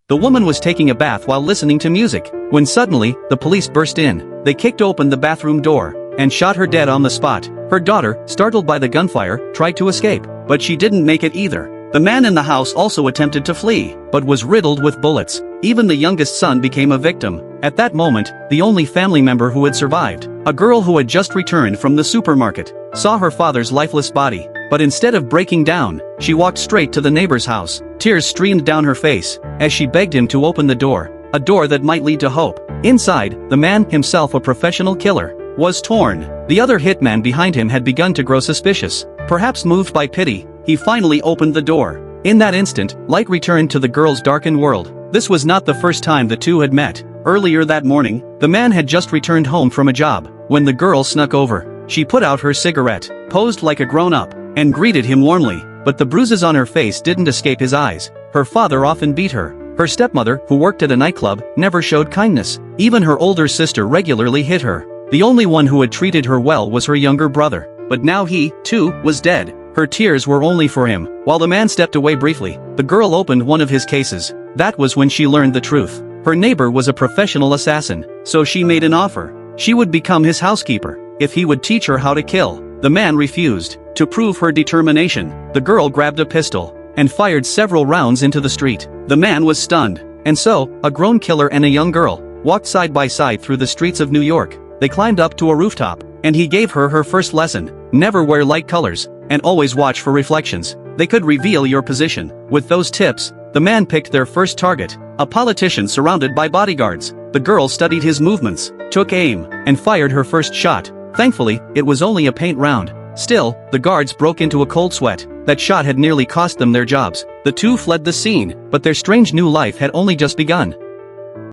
The woman was taking a bath while listening to music, when suddenly, the police burst in. They kicked open the bathroom door and shot her dead on the spot. Her daughter, startled by the gunfire, tried to escape, but she didn't make it either. The man in the house also attempted to flee, but was riddled with bullets. Even the youngest son became a victim. At that moment, the only family member who had survived, a girl who had just returned from the supermarket, saw her father's lifeless body, but instead of breaking down, she walked straight to the neighbor's house. Tears streamed down her face as she begged him to open the door, a door that might lead to hope. Inside, the man, himself a professional killer, was torn. The other hitman behind him had begun to grow suspicious. Perhaps moved by pity, he finally opened the door. In that instant, light returned to the girl's darkened world. This was not the first time the two had met. Earlier that morning, the man had just returned home from a job, when the girl snuck over. She put out her cigarette, posed like a grown-up, and greeted him warmly, but the bruises on her face didn't escape his eyes. Her father often beat her. Her stepmother, who worked at a nightclub, never showed kindness. Even her older sister regularly hit her. The only one who had treated her well was her younger brother. But now he, too, was dead. Her tears were only for him. While the man stepped away briefly, the girl opened one of his cases. That was when she learned the truth. Her neighbor was a professional assassin, so she made an offer. She would become his housekeeper, if he would teach her how to kill. The man refused. To prove her determination, the girl grabbed a pistol and fired several rounds into the street. The man was stunned. And so, a grown killer and a young girl walked side by side through the streets of New York. They climbed up to a rooftop, and he gave her her first lesson. Never wear light colors, and always watch for reflections. They could reveal your position. With those tips, the man picked their first target, a politician surrounded by bodyguards. The girl studied his movements, took aim, and fired her first shot. Thankfully, it was only a paint round. Still, the guards broke into a cold sweat. That shot had nearly cost them their jobs. The two fled the scene, but their strange new life had only just begun.